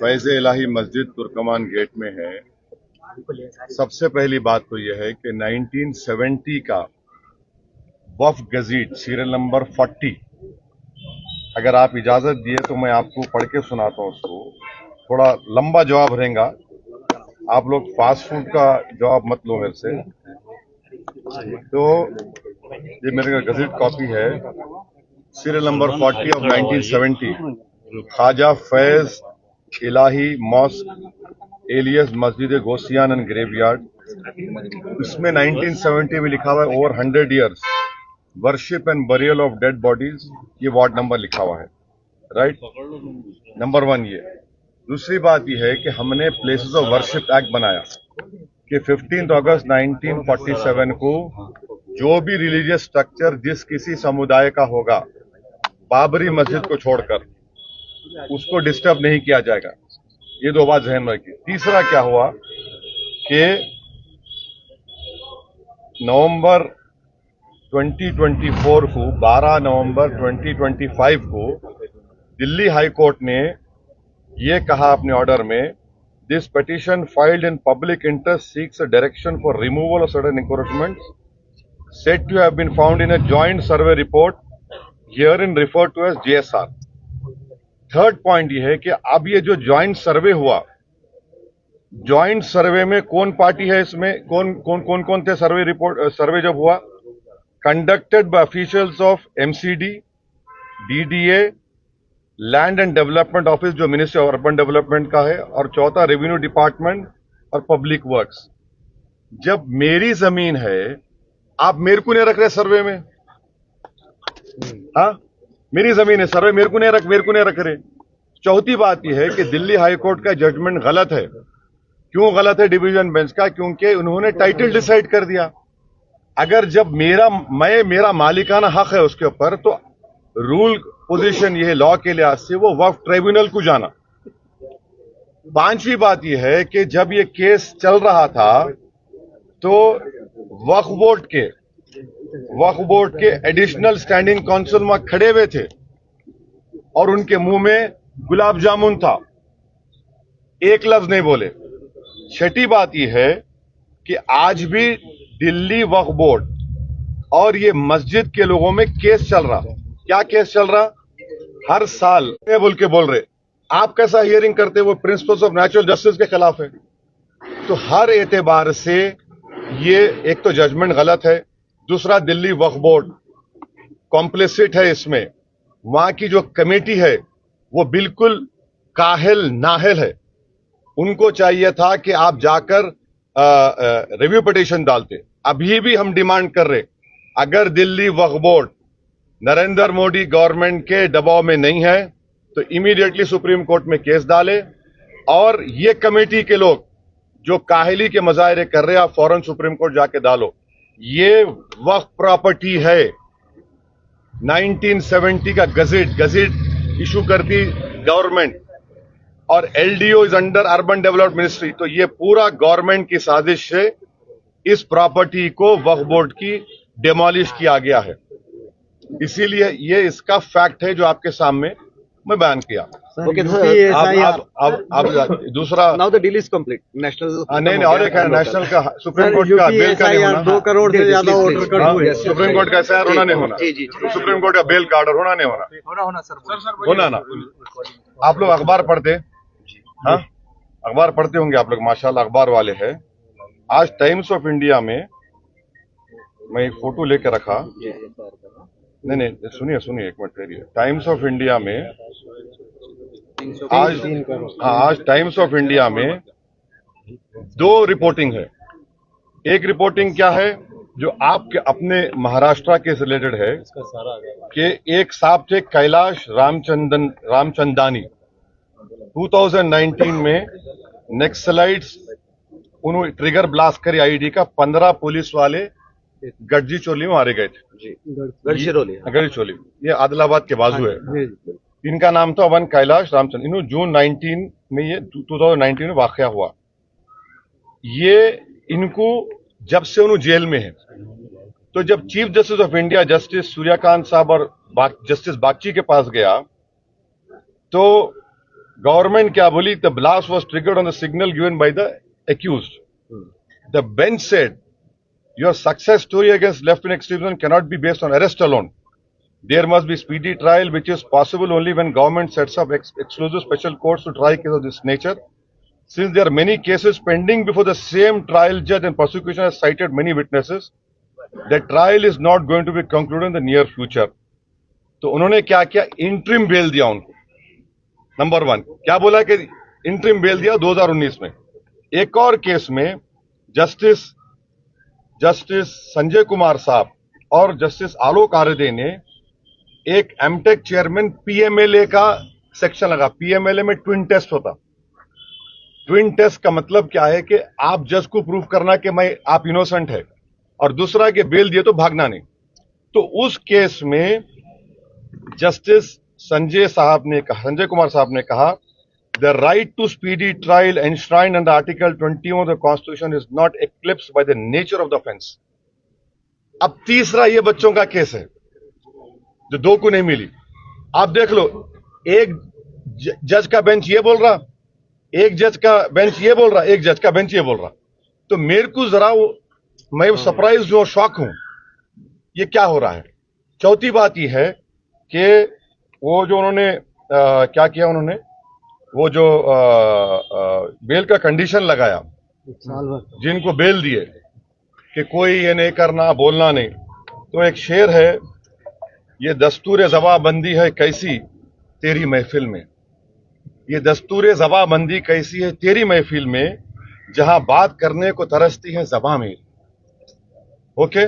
फैज़ इलाही मस्जिद तुर्कमान गेट में है। सबसे पहली बात तो यह है कि 1970 का वफ़ गज़ीट सीरियल नंबर 40, अगर आप इजाजत दिए तो मैं आपको पढ़ के सुनाता हूँ उसको। थोड़ा लंबा जवाब रहेगा, आप लोग फास्ट फूड का जवाब मत लो मेरे से। तो ये मेरे गज़ीट कॉपी है, serial number 40 of 1970, Khwaja Faiz Ilahi mosque alias Masjid Gosiyan and graveyard. इसमें 1970 में लिखा हुआ है over 100 years worship and burial of dead bodies. ये वार्ड नंबर लिखा हुआ है, राइट। नंबर 1 ये। दूसरी बात यह है कि हमने प्लेसेस ऑफ वर्शिप एक्ट बनाया कि 15 अगस्त 1947 को जो भी रिलीजियस स्ट्रक्चर जिस किसी समुदाय का होगा, बाबरी मस्जिद को छोड़कर, उसको डिस्टर्ब नहीं किया जाएगा। ये दो बात ज़हन में रखिए। तीसरा क्या हुआ कि नवंबर 2024 को 12 नवंबर 2025 को दिल्ली हाई कोर्ट ने ये कहा अपने ऑर्डर में, this petition filed in public interest seeks a direction for removal of certain encroachments said to have been found in a joint survey report herein referred to as JSR। Third point ये है कि अब ये जो joint सर्वे हुआ, joint सर्वे में कौन party है, इसमें कौन थे सर्वे रिपोर्ट, सर्वे जब हुआ, conducted by officials of MCD, DDA, land and development office जो मिनिस्ट्री ऑफ अर्बन डेवलपमेंट का है, और चौथा रेवेन्यू डिपार्टमेंट और पब्लिक वर्क्स। जब मेरी जमीन है, आप मेरे को नहीं रख रहे सर्वे में, हाँ मेरी जमीन है, सर्वे मेरे को नहीं रख रहे। चौथी बात यह है कि दिल्ली हाई कोर्ट का जजमेंट गलत है। क्यों गलत है डिवीजन बेंच का? क्योंकि उन्होंने टाइटल डिसाइड कर दिया। अगर जब मेरा मालिकाना हक है उसके ऊपर, तो रूल पोजीशन यह लॉ के लिहाज से वो वक्फ ट्रिब्यूनल को जाना। पांचवी बात यह है कि जब ये केस चल रहा था तो वक्फ बोर्ड के एडिशनल स्टैंडिंग काउंसिल वहां खड़े हुए थे और उनके मुंह में गुलाब जामुन था, एक लफ्ज नहीं बोले। छठी बात यह है कि आज भी दिल्ली वक्फ बोर्ड और ये मस्जिद के लोगों में केस चल रहा। क्या केस चल रहा? हर साल बोल रहे, आप कैसा हियरिंग करते, वो प्रिंसिपल्स ऑफ नेचुरल जस्टिस के खिलाफ है। तो हर एतबार से ये एक तो जजमेंट गलत है, दूसरा दिल्ली वक्फ बोर्ड कॉम्प्लिसिट है इसमें। वहां की जो कमेटी है वो बिल्कुल काहिल नाहिल है। उनको चाहिए था कि आप जाकर रिव्यू पिटीशन डालते। अभी भी हम डिमांड कर रहे, अगर दिल्ली वक्फ बोर्ड नरेंद्र मोदी गवर्नमेंट के दबाव में नहीं है तो इमीडिएटली सुप्रीम कोर्ट में केस डाले, और ये कमेटी के लोग जो काहिली के मजाहरे कर रहे हैं, आप फौरन सुप्रीम कोर्ट जाके डालो। ये वक्फ प्रॉपर्टी है। 1970 का गजट इशू करती गवर्नमेंट, और LDO is under urban development ministry. तो ये पूरा गवर्नमेंट की साजिश से इस प्रॉपर्टी को वक्फ बोर्ड की डिमोलिश किया गया है। इसीलिए ये इसका फैक्ट है जो आपके सामने मैं बयान किया। Okay, sir. अब दूसरा, Now the deal is complete. National. नहीं, और एक है नेशनल का, सुप्रीम कोर्ट का बेल का नहीं होना। 2 करोड़ से ज्यादा ऑर्डर कट हुए। सुप्रीम कोर्ट का SIR होना नहीं होना, सुप्रीम कोर्ट का बेल का ऑर्डर होना नहीं होना, होना ना। आप लोग अखबार पढ़ते, हाँ अखबार पढ़ते होंगे आप लोग, माशाल्लाह अखबार वाले हैं। आज टाइम्स ऑफ इंडिया में मैं एक फोटो लेकर रखा, नहीं सुनिए एक मिनट ठहरिए। टाइम्स ऑफ इंडिया में आज टाइम्स ऑफ इंडिया में 2 रिपोर्टिंग है। एक रिपोर्टिंग क्या है जो आपके अपने महाराष्ट्र के रिलेटेड है कि एक साहब थे कैलाश रामचंदानी, 2019 में नक्सलाइट्स उन्होंने ट्रिगर ब्लास्ट करी आईडी का, 15 पुलिस वाले गढ़चिरौली में मारे गए थे। गढ़चिरौली ये आदिलाबाद के बाजू है। इनका नाम था वन कैलाश रामचंद्र। इन्होंने जून 19 में, ये 2019 में वाकया हुआ। ये इनको जब से उन्होंने जेल में है, तो जब chief justice of India justice Suryakant साहब और जस्टिस बागची के पास गया, तो Government क्या बोली? The blast was triggered on the signal given by the accused. The bench said, your success story against left-wing extremism cannot be based on arrest alone. There must be speedy trial, which is possible only when government sets up exclusive special courts to try cases of this nature. Since there are many cases pending before the same trial judge and prosecution has cited many witnesses, the trial is not going to be concluded in the near future. तो उन्होंने क्या किया? Interim bell दिया उनको. Number 1 क्या बोला कि interim bell दिया 2019 में. एक और केस में जस्टिस संजय कुमार साहब और जस्टिस आलोक आर्दे ने एक एमटेक चेयरमैन पीएमएलए का सेक्शन लगा. पीएमएलए में ट्विन टेस्ट होता. ट्विन टेस्ट का मतलब क्या है कि आप जज को प्रूव करना कि आप इनोसेंट है, और दूसरा कि बेल दिए तो भागना नहीं. तो उस केस में जस्टिस संजय कुमार साहब ने कहा, the right to speedy trial enshrined under article 21 of the constitution is not eclipsed by the nature of the offence. अब तीसरा ये बच्चों का केस है जो 2 को नहीं मिली. आप देख लो, एक जज का बेंच ये बोल रहा, एक जज का बेंच ये बोल रहा, एक जज का बेंच ये बोल रहा. तो मेरे को जरा मैं सरप्राइज हूं, शॉक हूं, ये क्या हो रहा है. चौथी बात यह है कि वो जो उन्होंने क्या किया, उन्होंने वो जो बेल का कंडीशन लगाया, जिनको बेल दिए कि कोई ये नहीं करना, बोलना नहीं. तो एक शेर है, ये दस्तूर जबाबंदी है कैसी तेरी महफिल में. ये दस्तूर जबाबंदी कैसी है तेरी महफिल में, जहां बात करने को तरसती है ज़बां में. ओके.